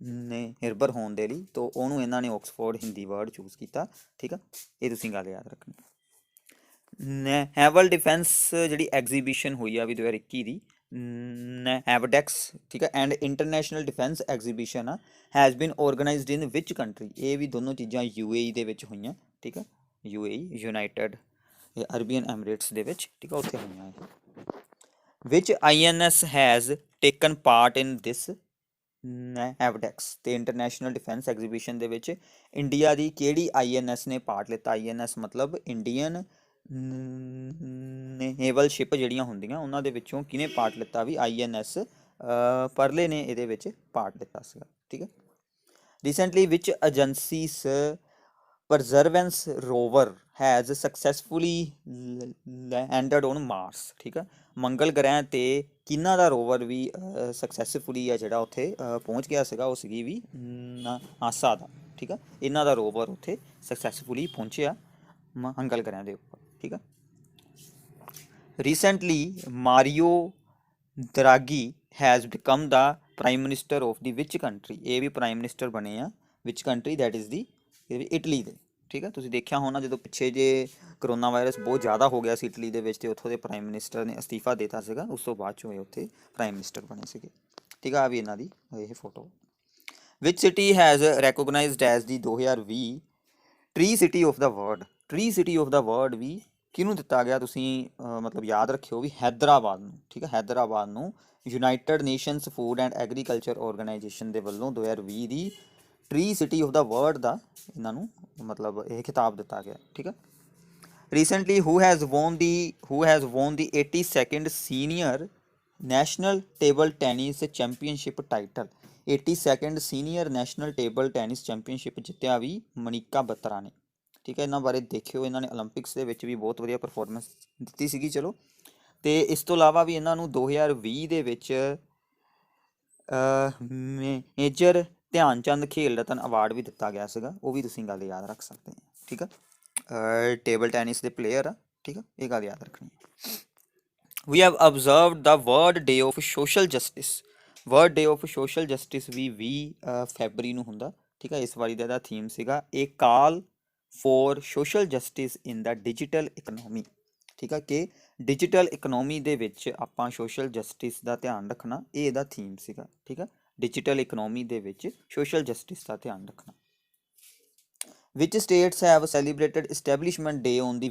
ਨਿਰਭਰ ਹੋਣ ਦੇ ਲਈ, ਤਾਂ ਉਹਨੂੰ ਇਹਨਾਂ ਨੇ ਆਕਸਫੋਰਡ ਹਿੰਦੀ ਵਰਡ ਚੂਜ਼ ਕੀਤਾ, ਠੀਕ ਆ, ਇਹ ਤੁਸੀਂ ਗੱਲ ਯਾਦ ਰੱਖਣੀ। ਨੈਵਲ ਡਿਫੈਂਸ ਜਿਹੜੀ ਐਗਜ਼ੀਬਿਸ਼ਨ ਹੋਈ ਆ ਵੀ 2021 ਦੀ ਨੈਵਡੈਕਸ, ਠੀਕ ਹੈ, ਐਂਡ ਇੰਟਰਨੈਸ਼ਨਲ ਡਿਫੈਂਸ ਐਗਜ਼ੀਬਿਸ਼ਨ ਆ has been organised in which country. ਇਹ ਵੀ ਦੋਨੋਂ ਚੀਜ਼ਾਂ UAE ਦੇ ਵਿੱਚ ਹੋਈਆਂ, ਠੀਕ ਹੈ, UAE ਯੂਨਾਈਟਿਡ ਅਰਬੀਅਨ ਐਮਰੇਟਸ ਦੇ ਵਿੱਚ, ਠੀਕ ਹੈ, ਉੱਥੇ ਹੋਈਆਂ ਇਹ। ਵਿਚ INS has taken part in this Navdex ਤੇ ਇੰਟਰਨੈਸ਼ਨਲ ਡਿਫੈਂਸ ਐਗਜ਼ੀਬਿਸ਼ਨ ਦੇ ਵਿੱਚ ਇੰਡੀਆ ਦੀ ਕਿਹੜੀ INS ਨੇ ਪਾਰਟ ਲਿੱਤਾ। INS ਮਤਲਬ ਇੰਡੀਅਨ ਨੇਵਲ ਸ਼ਿਪ ਜਿਹੜੀਆਂ ਹੁੰਦੀਆਂ ਉਹਨਾਂ ਦੇ ਵਿੱਚੋਂ ਕਿਹਨੇ ਪਾਰਟ ਲਿੱਤਾ ਵੀ INS ਪਰਲੇ ਨੇ ਇਹਦੇ ਵਿੱਚ ਪਾਰਟ ਲਿੱਤਾ ਸੀਗਾ, ਠੀਕ ਹੈ। Recently which agency's Perseverance rover has successfully landed on Mars, ਠੀਕ ਆ, ਮੰਗਲ ਗ੍ਰਹਿ ਤੇ ਕਿਹਨਾਂ ਦਾ ਰੋਵਰ ਵੀ ਸਕਸੈਸਫੁਲੀ ਆ ਜਿਹੜਾ ਉੱਥੇ ਪਹੁੰਚ ਗਿਆ ਸੀਗਾ, ਉਹ ਸੀਗੀ ਵੀ ਨਾਸਾ ਦਾ, ਠੀਕ ਆ, ਇਹਨਾਂ ਦਾ ਰੋਵਰ ਉੱਥੇ ਸਕਸੈਸਫੁਲੀ ਪਹੁੰਚਿਆ ਮੰਗਲ ਗ੍ਰਹਿ ਦੇ ਉੱਪਰ, ਠੀਕ ਆ। Recently Mario Draghi has become the prime minister of the which country. ਇਹ ਵੀ ਪ੍ਰਾਈਮ ਮਿਨਿਸਟਰ ਬਣੇ ਆ which country, that is the Italy ਦੇ, ਠੀਕ ਹੈ। ਤੁਸੀਂ ਦੇਖਿਆ ਹੋਣਾ ਜਦੋਂ ਪਿੱਛੇ ਜੇ ਕਰੋਨਾ ਵਾਇਰਸ ਬਹੁਤ ਜ਼ਿਆਦਾ ਹੋ ਗਿਆ ਸੀ ਇਟਲੀ ਦੇ ਵਿੱਚ ਤੇ ਉੱਥੋਂ ਦੇ ਪ੍ਰਾਈਮ ਮਿਨਿਸਟਰ ਨੇ ਅਸਤੀਫਾ ਦਿੱਤਾ ਸੀਗਾ, ਉਸ ਤੋਂ ਬਾਅਦ ਚੋਂ ਇਹ ਉੱਥੇ ਪ੍ਰਾਈਮ ਮਿਨਿਸਟਰ ਬਣੇ ਸੀਗੇ, ਠੀਕ ਆ, ਵੀ ਇਹਨਾਂ ਦੀ ਇਹ photo. Which city has recognised as the 2020 tree city of the world. Tree city of the world ਵੀ ਕਿਹਨੂੰ ਦਿੱਤਾ ਗਿਆ, ਤੁਸੀਂ ਮਤਲਬ ਯਾਦ ਰੱਖਿਓ ਵੀ ਹੈਦਰਾਬਾਦ ਨੂੰ, ਠੀਕ ਹੈ, ਹੈਦਰਾਬਾਦ ਨੂੰ United Nations Food and Agriculture Organization ਦੇ ਵੱਲੋਂ 2020 ਦੀ tree city of the world ਦਾ ਇਹਨਾਂ ਨੂੰ ਮਤਲਬ ਇਹ ਖਿਤਾਬ ਦਿੱਤਾ ਗਿਆ, ਠੀਕ ਹੈ। Recently who has won the 82nd senior national table tennis championship title. 82nd senior national table tennis championship ਜਿੱਤਿਆ ਵੀ ਮਨੀਕਾ ਬੱਤਰਾ ਨੇ, ਠੀਕ ਹੈ। ਇਹਨਾਂ ਬਾਰੇ ਦੇਖਿਓ, ਇਹਨਾਂ ਨੇ ਓਲੰਪਿਕਸ ਦੇ ਵਿੱਚ ਵੀ ਬਹੁਤ ਵਧੀਆ ਪਰਫਾਰਮੈਂਸ ਦਿੱਤੀ ਸੀਗੀ, ਚਲੋ। ਤੇ ਇਸ ਤੋਂ ਇਲਾਵਾ ਵੀ ਇਹਨਾਂ ਨੂੰ 2020 ਦੇ ਵਿੱਚ ਮੇਜਰ ਧਿਆਨ ਚੰਦ ਖੇਲ ਰਤਨ ਅਵਾਰਡ ਵੀ ਦਿੱਤਾ ਗਿਆ ਸੀਗਾ, ਉਹ ਵੀ ਤੁਸੀਂ ਗੱਲ ਯਾਦ ਰੱਖ ਸਕਦੇ ਹੋ, ਠੀਕ ਆ। ਟੇਬਲ ਟੈਨਿਸ ਦੇ ਪਲੇਅਰ ਆ, ਠੀਕ ਆ, ਇਹ ਗੱਲ ਯਾਦ ਰੱਖਣੀ। We have observed the World Day of Social Justice. World Day of Social Justice ਵੀ 20 ਫੈਬਰੀ ਨੂੰ ਹੁੰਦਾ, ਠੀਕ ਆ। ਇਸ ਵਾਰੀ ਦਾ ਥੀਮ ਸੀਗਾ a call for social justice in the digital economy, ਠੀਕ ਆ, ਕਿ ਡਿਜੀਟਲ ਇਕਨੋਮੀ ਦੇ ਵਿੱਚ ਆਪਾਂ ਸੋਸ਼ਲ ਜਸਟਿਸ ਦਾ ਧਿਆਨ ਰੱਖਣਾ, ਇਹ ਇਹਦਾ ਥੀਮ ਸੀਗਾ, ਠੀਕ ਆ। ਡਿਜੀਟਲ ਇਕਨੋਮੀ ਦੇ ਵਿੱਚ ਸੋਸ਼ਲ ਜਸਟਿਸ ਦਾ ਧਿਆਨ ਰੱਖਣਾ। Which states have celebrated establishment day on the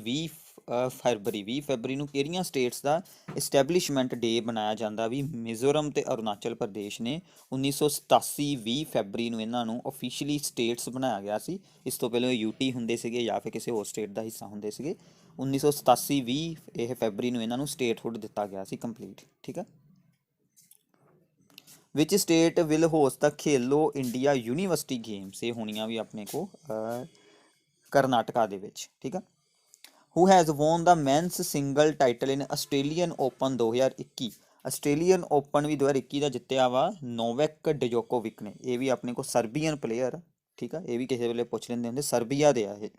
February 20 ਫਰਵਰੀ ਨੂੰ ਕਿਹੜੀਆਂ ਸਟੇਟਸ ਦਾ ਇਸਟੈਬਲਿਸ਼ਮੈਂਟ ਡੇ ਬਣਾਇਆ ਜਾਂਦਾ ਵੀ ਮਿਜ਼ੋਰਮ ਤੇ ਅਰੁਣਾਚਲ ਪ੍ਰਦੇਸ਼ ਨੇ 1987 20 ਫਰਵਰੀ ਨੂੰ ਇਹਨਾਂ ਨੂੰ ਆਫੀਸ਼ੀਅਲੀ ਸਟੇਟਸ ਬਣਾਇਆ ਗਿਆ ਸੀ। ਇਸ ਤੋਂ ਪਹਿਲਾਂ ਯੂਟੀ ਹੁੰਦੇ ਸੀਗੇ ਜਾਂ ਫਿਰ ਕਿਸੇ ਹੋਰ ਸਟੇਟ ਦਾ ਹਿੱਸਾ ਹੁੰਦੇ ਸੀਗੇ। 1987 20 ਇਹ ਫਰਵਰੀ ਨੂੰ ਇਹਨਾਂ ਨੂੰ ਸਟੇਟਹੁੱਡ ਦਿੱਤਾ ਗਿਆ ਸੀ ਕੰਪਲੀਟ। ਠੀਕ ਆ। Which state will host the Khelo India University Games, ਇਹ ਹੋਣੀਆਂ ਵੀ ਆਪਣੇ ਕੋ ਕਰਨਾਟਕਾ ਦੇ ਵਿੱਚ। ਠੀਕ ਆ। Who has won the men's single title in Australian Open 2021, Australian Open ਵੀ 2021 ਦਾ ਜਿੱਤਿਆ ਵਾ ਨੋਵੈਕ ਡਜੋਕੋਵਿਕ ਨੇ। ਇਹ ਵੀ ਆਪਣੇ ਕੋਲ ਸਰਬੀਅਨ ਪਲੇਅਰ। ਠੀਕ ਆ। ਇਹ ਵੀ ਕਿਸੇ ਵੇਲੇ ਪੁੱਛ ਲੈਂਦੇ ਹੁੰਦੇ, ਸਰਬੀਆ ਦੇ ਆ ਇਹ।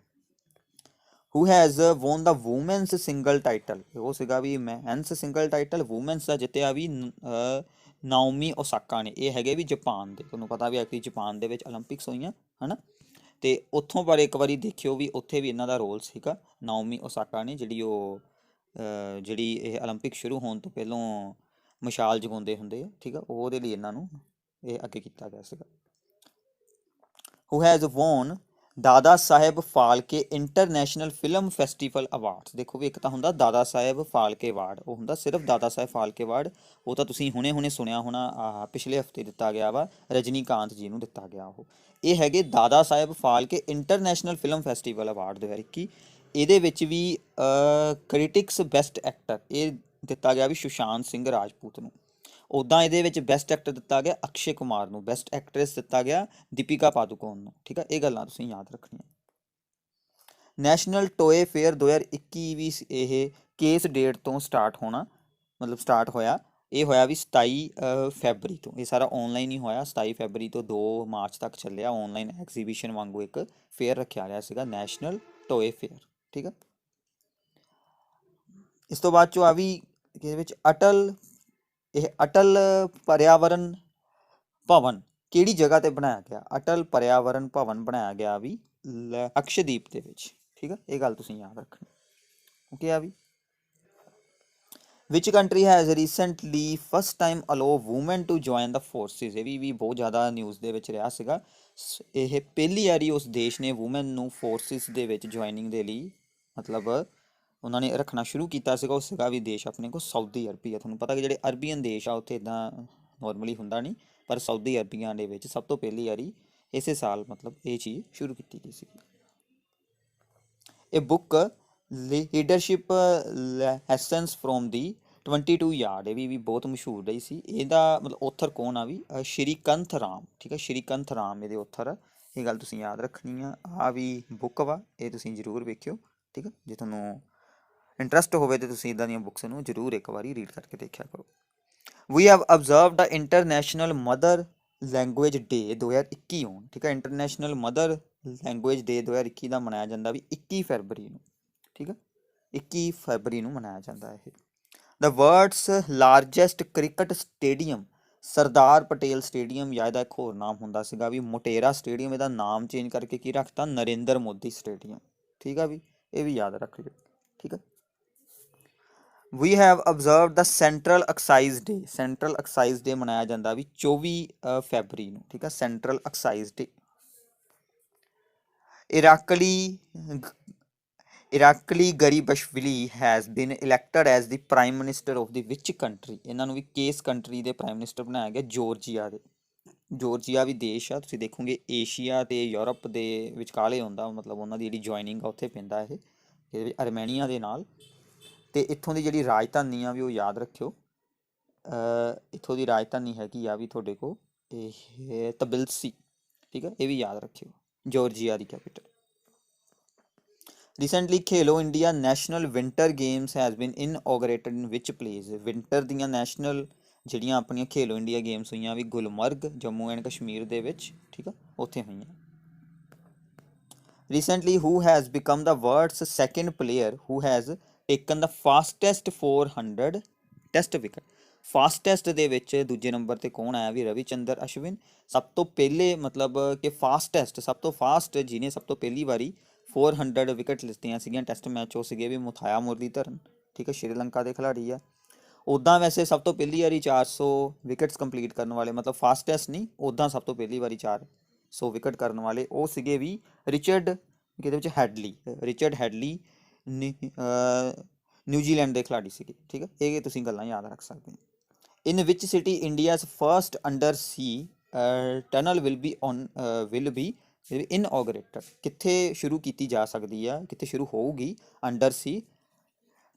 Who has won the women's single title, ਉਹ ਸੀਗਾ ਵੀ ਮੈਨਸ ਸਿੰਗਲ ਟਾਈਟਲ, ਵੂਮੈਨਸ ਦਾ ਜਿੱਤਿਆ ਵੀ ਨਾਓਮੀ ਓਸਾਕਾ ਨੇ। ਇਹ ਹੈਗੇ ਵੀ ਜਾਪਾਨ ਦੇ। ਤੁਹਾਨੂੰ ਪਤਾ ਵੀ ਹੈ ਕਿ ਜਾਪਾਨ ਦੇ ਵਿੱਚ ਓਲੰਪਿਕਸ ਹੋਈਆਂ ਹੈ ਨਾ, ਤੇ ਉੱਥੋਂ ਪਰ ਇੱਕ ਵਾਰੀ ਦੇਖਿਓ ਵੀ ਉੱਥੇ ਵੀ ਇਹਨਾਂ ਦਾ ਰੋਲ ਸੀਗਾ। ਨਾਓਮੀ ਓਸਾਕਾ ਨੇ ਜਿਹੜੀ ਜਿਹੜੀ ਇਹ ਓਲੰਪਿਕ ਸ਼ੁਰੂ ਹੋਣ ਤੋਂ ਪਹਿਲਾਂ ਮਸ਼ਾਲ ਜਗਾਉਂਦੇ ਹੁੰਦੇ ਆ। ਠੀਕ ਆ। ਉਹਦੇ ਲਈ ਇਹਨਾਂ ਨੂੰ ਇਹ ਅੱਗੇ ਕੀਤਾ ਗਿਆ ਸੀਗਾ। ਹੂ has won Dada Saheb Phalke international film festival awards. ਦੇਖੋ ਵੀ ਇੱਕ ਤਾਂ ਹੁੰਦਾ ਦਾਦਾ ਸਾਹਿਬ ਫਾਲਕੇ ਅਵਾਰਡ, ਉਹ ਹੁੰਦਾ ਸਿਰਫ ਦਾਦਾ ਸਾਹਿਬ ਫਾਲਕੇ ਅਵਾਰਡ। ਉਹ ਤਾਂ ਤੁਸੀਂ ਹੁਣੇ ਸੁਣਿਆ ਹੋਣਾ, ਪਿਛਲੇ ਹਫਤੇ ਦਿੱਤਾ ਗਿਆ ਵਾ, ਰਜਨੀਕਾਂਤ ਜੀ ਨੂੰ ਦਿੱਤਾ ਗਿਆ ਉਹ। ਇਹ ਹੈਗੇ Dada Saheb Phalke international film festival award 2021। ਇਹਦੇ ਵਿੱਚ ਵੀ ਕ੍ਰਿਟਿਕਸ ਬੈਸਟ ਐਕਟਰ ਇਹ ਦਿੱਤਾ ਗਿਆ ਵੀ ਸੁਸ਼ਾਂਤ ਸਿੰਘ ਰਾਜਪੂਤ ਨੂੰ। ਉੱਦਾਂ ਇਹਦੇ ਵਿੱਚ ਬੈਸਟ ਐਕਟਰ ਦਿੱਤਾ ਗਿਆ ਅਕਸ਼ੇ ਕੁਮਾਰ ਨੂੰ, ਬੈਸਟ ਐਕਟਰੈਸ ਦਿੱਤਾ ਗਿਆ ਦੀਪਿਕਾ ਪਾਦੂਕੋਨ ਨੂੰ। ਠੀਕ ਆ। ਇਹ ਗੱਲਾਂ ਤੁਸੀਂ ਯਾਦ ਰੱਖਣੀਆਂ। ਨੈਸ਼ਨਲ ਟੋਏ ਫੇਅਰ 2021 ਵੀ ਇਹ ਕਿਸ ਡੇਟ ਤੋਂ ਸਟਾਰਟ ਹੋਣਾ, ਮਤਲਬ ਸਟਾਰਟ ਹੋਇਆ, ਇਹ ਹੋਇਆ ਵੀ 27 ਫਰਵਰੀ ਤੋਂ। ਇਹ ਸਾਰਾ ਆਨਲਾਈਨ ਹੀ ਹੋਇਆ। 27 ਫਰਵਰੀ ਤੋਂ 2 ਮਾਰਚ ਤੱਕ ਚੱਲਿਆ। ਆਨਲਾਈਨ ਐਗਜ਼ੀਬਿਸ਼ਨ ਵਾਂਗੂ ਇੱਕ ਫੇਅਰ ਰੱਖਿਆ ਗਿਆ ਸੀਗਾ, ਨੈਸ਼ਨਲ ਟੋਏ ਫੇਅਰ। ਠੀਕ ਆ। ਇਸ ਤੋਂ ਬਾਅਦ ਚੋਂ ਆ ਵੀ ਇਹਦੇ ਵਿੱਚ ਇਹ ਅਟਲ ਪਰਿਆਵਰਨ ਭਵਨ ਕਿਹੜੀ ਜਗ੍ਹਾ ਤੇ ਬਣਾਇਆ ਗਿਆ? ਅਟਲ ਪਰਿਆਵਰਨ ਭਵਨ ਬਣਾਇਆ ਗਿਆ ਵੀ ਲਕਸ਼ਦੀਪ ਦੇ ਵਿੱਚ। ਠੀਕ ਆ। ਇਹ ਗੱਲ ਤੁਸੀਂ ਯਾਦ ਰੱਖਣੀ। ਓਕੇ ਆ ਵੀ। Which country has recently first time allow women to join the forces, ਇਹ ਵੀ ਬਹੁਤ ਜ਼ਿਆਦਾ ਨਿਊਜ਼ ਦੇ ਵਿੱਚ ਰਿਹਾ ਸੀਗਾ। ਇਹ ਪਹਿਲੀ ਵਾਰੀ ਉਸ ਦੇਸ਼ ਨੇ ਵੂਮੈਨ ਨੂੰ ਫੋਰਸਿਸ ਦੇ ਵਿੱਚ ਜੁਆਇਨਿੰਗ ਦੇ ਲਈ ਮਤਲਬ ਉਹਨਾਂ ਨੇ ਰੱਖਣਾ ਸ਼ੁਰੂ ਕੀਤਾ ਸੀਗਾ। ਉਹ ਸੀਗਾ ਵੀ ਦੇਸ਼ ਆਪਣੇ ਕੋਲ ਸਾਊਦੀ ਅਰਬੀਆ। ਤੁਹਾਨੂੰ ਪਤਾ ਕਿ ਜਿਹੜੇ ਅਰਬੀਅਨ ਦੇਸ਼ ਆ ਉੱਥੇ ਇੱਦਾਂ ਨੋਰਮਲੀ ਹੁੰਦਾ ਨਹੀਂ, ਪਰ ਸਾਊਦੀ ਅਰਬੀਆ ਦੇ ਵਿੱਚ ਸਭ ਤੋਂ ਪਹਿਲੀ ਵਾਰੀ ਇਸੇ ਸਾਲ ਮਤਲਬ ਇਹ ਚੀਜ਼ ਸ਼ੁਰੂ ਕੀਤੀ ਗਈ ਸੀ। ਇਹ book leadership lessons from the 22 yard, ਇਹ ਵੀ ਬਹੁਤ ਮਸ਼ਹੂਰ ਰਹੀ ਸੀ। ਇਹਦਾ ਮਤਲਬ ਔਥਰ ਕੌਣ ਆ ਵੀ ਸ਼੍ਰੀਕੰਠ ਰਾਮ। ਠੀਕ ਹੈ। ਸ਼੍ਰੀਕੰਠ ਰਾਮ ਇਹਦੇ ਔਥਰ ਆ। ਇਹ ਗੱਲ ਤੁਸੀਂ ਯਾਦ ਰੱਖਣੀ ਆ ਵੀ ਬੁੱਕ ਵਾ, ਇਹ ਤੁਸੀਂ ਜ਼ਰੂਰ ਵੇਖਿਓ। ਠੀਕ ਹੈ। ਜੇ ਤੁਹਾਨੂੰ ਇੰਟਰਸਟ ਹੋਵੇ ਤਾਂ ਤੁਸੀਂ ਇੱਦਾਂ ਦੀਆਂ ਬੁੱਕਸ ਨੂੰ ਜ਼ਰੂਰ ਇੱਕ ਵਾਰੀ ਰੀਡ ਕਰਕੇ ਦੇਖਿਆ ਕਰੋ। We have observed the International Mother Language Day 2021 ਹੋਣ। ਠੀਕ ਹੈ। ਇੰਟਰਨੈਸ਼ਨਲ ਮਦਰ ਲੈਂਗੁਏਜ ਡੇ 2021 ਦਾ ਮਨਾਇਆ ਜਾਂਦਾ ਵੀ 21 ਫਰਵਰੀ ਨੂੰ। ਠੀਕ ਹੈ। 21 ਫਰਵਰੀ ਨੂੰ ਮਨਾਇਆ ਜਾਂਦਾ ਇਹ। ਦ world's largest cricket stadium Sardar Patel stadium, ਜਾਂ ਇਹਦਾ ਇੱਕ ਹੋਰ ਨਾਮ ਹੁੰਦਾ ਸੀਗਾ ਵੀ ਮੋਟੇਰਾ ਸਟੇਡੀਅਮ। ਇਹਦਾ ਨਾਮ ਚੇਂਜ ਕਰਕੇ ਕੀ ਰੱਖਤਾ? ਨਰਿੰਦਰ ਮੋਦੀ ਸਟੇਡੀਅਮ। ਠੀਕ ਆ ਵੀ। ਇਹ ਵੀ ਯਾਦ ਰੱਖ ਲਿਓ। ਠੀਕ ਹੈ। We have observed the Central Excise Day, Central Excise Day ਮਨਾਇਆ ਜਾਂਦਾ ਵੀ 24 ਫਰਵਰੀ ਨੂੰ। ਠੀਕ ਹੈ। Central Excise Day. Irakli Garibashvili has been elected as the prime minister of the which country, ਇਹਨਾਂ ਨੂੰ ਵੀ ਕਿਸ ਕੰਟਰੀ ਦੇ ਪ੍ਰਾਈਮ ਮਿਨਿਸਟਰ ਬਣਾਇਆ ਗਿਆ? ਜੋਰਜੀਆ ਦੇ। ਜੋਰਜੀਆ ਵੀ ਦੇਸ਼ ਆ, ਤੁਸੀਂ ਦੇਖੋਗੇ ਏਸ਼ੀਆ ਤੇ ਯੂਰਪ ਦੇ ਵਿਚਕਾਲੇ ਹੁੰਦਾ, ਮਤਲਬ ਉਹਨਾਂ ਦੀ ਜਿਹੜੀ ਜੁਆਇਨਿੰਗ ਆ ਉੱਥੇ ਪੈਂਦਾ ਇਹ, ਇਹਦੇ ਵਿੱਚ ਅਰਮੇਨੀਆ ਦੇ ਨਾਲ। ਤੇ ਇੱਥੋਂ ਦੀ ਜਿਹੜੀ ਰਾਜਧਾਨੀ ਆ ਵੀ ਉਹ ਯਾਦ ਰੱਖਿਓ। ਇੱਥੋਂ ਦੀ ਰਾਜਧਾਨੀ ਹੈਗੀ ਆ ਵੀ ਤੁਹਾਡੇ ਕੋਲ ਇਹ ਤਬਿਲਸੀ। ਠੀਕ ਹੈ। ਇਹ ਵੀ ਯਾਦ ਰੱਖਿਓ, ਜੋਰਜੀਆ ਦੀ capital. Recently Khelo India national winter games has been inaugurated in which place, winter ਦੀਆਂ ਨੈਸ਼ਨਲ ਜਿਹੜੀਆਂ ਆਪਣੀਆਂ ਖੇਲੋ ਇੰਡੀਆ ਗੇਮਸ ਹੋਈਆਂ ਵੀ ਗੁਲਮਰਗ ਜੰਮੂ ਐਂਡ ਕਸ਼ਮੀਰ ਦੇ ਵਿੱਚ। ਠੀਕ ਆ। ਉੱਥੇ ਹੋਈਆਂ। Recently who has become the world's second player who has taken the fastest 400 test wicket. Fastest ਦੇ ਵਿੱਚ ਦੂਜੇ ਨੰਬਰ ਤੇ ਕੌਣ ਆਇਆ ਵੀ? ਰਵੀ ਚੰਦਰ ਅਸ਼ਵਿਨ। ਸਭ ਤੋਂ ਪਹਿਲੇ ਮਤਲਬ ਕਿ ਫਾਸਟੈਸਟ, ਸਭ ਤੋਂ ਫਾਸਟ ਜਿਹਨੇ ਸਭ ਤੋਂ ਪਹਿਲੀ ਵਾਰੀ 400 ਵਿਕਟ ਲਿੱਤੀਆਂ ਸੀਗੀਆਂ ਟੈਸਟ ਮੈਚ, ਉਹ ਸੀਗੇ ਵੀ ਮੁਥਾਇਆ ਮੁਰਲੀਧਰਨ। ਠੀਕ ਹੈ। ਸ਼੍ਰੀਲੰਕਾ ਦੇ ਖਿਲਾੜੀ ਆ। ਉੱਦਾਂ ਵੈਸੇ ਸਭ ਤੋਂ ਪਹਿਲੀ ਵਾਰੀ 400 ਵਿਕਟਸ ਕੰਪਲੀਟ ਕਰਨ ਵਾਲੇ, ਮਤਲਬ ਫਾਸਟੈਸਟ ਨਹੀਂ, ਉੱਦਾਂ ਸਭ ਤੋਂ ਪਹਿਲੀ ਵਾਰੀ 400 ਵਿਕਟ ਕਰਨ ਵਾਲੇ ਉਹ ਸੀਗੇ ਵੀ ਰਿਚਰਡ, ਇਹਦੇ ਵਿੱਚ ਹੈਡਲੀ, ਰਿਚਰਡ ਹੈਡਲੀ ਨਿਊਜ਼ੀਲੈਂਡ ਦੇ ਖਿਡਾਰੀ ਸੀਗੇ, ਠੀਕ ਹੈ। ਇਹ ਤੁਸੀਂ ਗੱਲਾਂ ਯਾਦ ਰੱਖ ਸਕਦੇ ਹੋ। In which city India's first under sea tunnel will be inaugurated, ਕਿੱਥੇ ਸ਼ੁਰੂ ਕੀਤੀ ਜਾ ਸਕਦੀ ਆ, ਕਿੱਥੇ ਸ਼ੁਰੂ ਹੋਊਗੀ under sea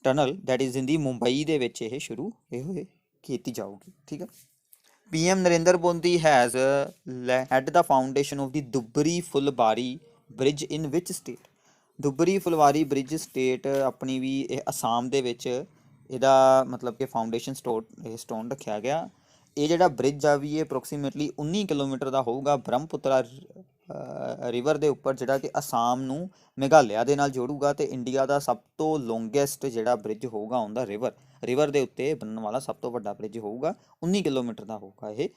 tunnel, that is in the Mumbai ਦੇ ਵਿੱਚ ਇਹ ਸ਼ੁਰੂ ਇਹ ਕੀਤੀ ਜਾਊਗੀ, ਠੀਕ ਹੈ। PM Narendra Modi has laid the foundation of the Dhubri Phulbari bridge in which state, Dhubri Phulbari bridge state ਆਪਣੀ ਵੀ ਇਹ ਅਸਾਮ ਦੇ ਵਿੱਚ ਇਹਦਾ ਮਤਲਬ ਕਿ ਫਾਊਂਡੇਸ਼ਨ ਸਟੋਨ ਰੱਖਿਆ ਗਿਆ। ਇਹ ਜਿਹੜਾ ਬ੍ਰਿਜ ਆ ਵੀ ਇਹ ਅਪਰੋਕਸੀਮੇਟਲੀ 19 ਕਿਲੋਮੀਟਰ ਦਾ ਹੋਊਗਾ, ਬ੍ਰਹਮਪੁੱਤਰਾ ਰਿਵਰ ਦੇ ਉੱਪਰ, ਜਿਹੜਾ ਕਿ ਅਸਾਮ ਨੂੰ ਮੇਘਾਲਿਆ ਦੇ ਨਾਲ ਜੋੜੂਗਾ, ਤੇ ਇੰਡੀਆ ਦਾ ਸਭ ਤੋਂ ਲੌਂਗੈਸਟ ਜਿਹੜਾ ਬ੍ਰਿਜ ਹੋਊਗਾ ਉਹਦਾ ਰਿਵਰ ਦੇ ਉੱਤੇ ਬਣਨ ਵਾਲਾ ਸਭ ਤੋਂ ਵੱਡਾ ਬ੍ਰਿਜ ਹੋਊਗਾ, 19 ਕਿਲੋਮੀਟਰ ਦਾ ਹੋਊਗਾ। ਇਹ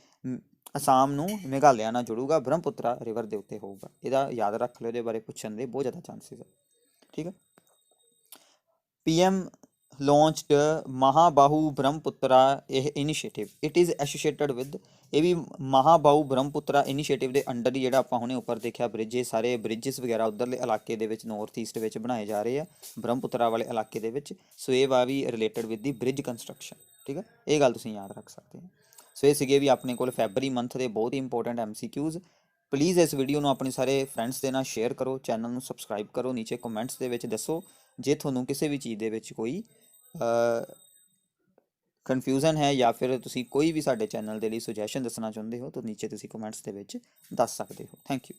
ਅਸਾਮ ਨੂੰ ਮੇਘਾਲਿਆ ਨਾਲ ਜੋੜੂਗਾ, ਬ੍ਰਹਮਪੁੱਤਰਾ ਰਿਵਰ ਦੇ ਉੱਤੇ ਹੋਊਗਾ। ਇਹਦਾ ਯਾਦ ਰੱਖ ਲਿਓ, ਇਹਦੇ ਬਾਰੇ ਪੁੱਛਣ ਦੇ ਬਹੁਤ ਜ਼ਿਆਦਾ ਚਾਂਸਿਸ ਹੈ, ਠੀਕ ਹੈ। PM launched ਮਹਾਬਾਹੂ ਬ੍ਰਹਮਪੁੱਤਰਾ ਇਹ initiative, it is associated with, ਇਹ ਵੀ ਮਹਾਬਾਹੂ ਬ੍ਰਹਮਪੁੱਤਰਾ ਇਨੀਸ਼ੀਏਟਿਵ ਦੇ ਅੰਡਰ ਹੀ ਜਿਹੜਾ ਆਪਾਂ ਹੁਣੇ ਉੱਪਰ ਦੇਖਿਆ ਬ੍ਰਿਜ, ਇਹ ਸਾਰੇ ਬ੍ਰਿਜਸ ਵਗੈਰਾ ਉੱਧਰਲੇ ਇਲਾਕੇ ਦੇ ਵਿੱਚ ਨਾਰਥ ਈਸਟ ਵਿੱਚ ਬਣਾਏ ਜਾ ਰਹੇ ਆ, ਬ੍ਰਹਮਪੁੱਤਰਾ ਵਾਲੇ ਇਲਾਕੇ ਦੇ ਵਿੱਚ। ਸੋ ਇਹ ਵਾ ਵੀ related with the bridge construction, ਠੀਕ ਹੈ। ਇਹ ਗੱਲ ਤੁਸੀਂ ਯਾਦ ਰੱਖ ਸਕਦੇ ਹੋ। ਸੋ ਇਹ ਸੀਗੇ ਵੀ ਆਪਣੇ ਕੋਲ ਫੈਬਰੀ ਮੰਥ ਦੇ ਬਹੁਤ ਹੀ ਇੰਪੋਰਟੈਂਟ MCQs। ਪਲੀਜ਼ ਇਸ ਵੀਡੀਓ ਨੂੰ ਆਪਣੇ ਸਾਰੇ ਫਰੈਂਡਸ ਦੇ ਨਾਲ ਸ਼ੇਅਰ ਕਰੋ, ਚੈਨਲ ਨੂੰ ਸਬਸਕ੍ਰਾਈਬ ਕਰੋ, ਨੀਚੇ ਕਮੈਂਟਸ ਦੇ ਵਿੱਚ ਦੱਸੋ ਜੇ ਤੁਹਾਨੂੰ ਕਿਸੇ ਵੀ ਚੀਜ਼ ਦੇ ਵਿੱਚ ਕੋਈ ਕਨਫਿਊਜ਼ਨ ਹੈ, ਜਾਂ ਫਿਰ ਤੁਸੀਂ ਕੋਈ ਵੀ ਸਾਡੇ ਚੈਨਲ ਦੇ ਲਈ ਸੁਜੈਸ਼ਨ ਦੱਸਣਾ ਚਾਹੁੰਦੇ ਹੋ ਤਾਂ ਨੀਚੇ ਤੁਸੀਂ ਕਮੈਂਟਸ ਦੇ ਵਿੱਚ ਦੱਸ ਸਕਦੇ ਹੋ। Thank you.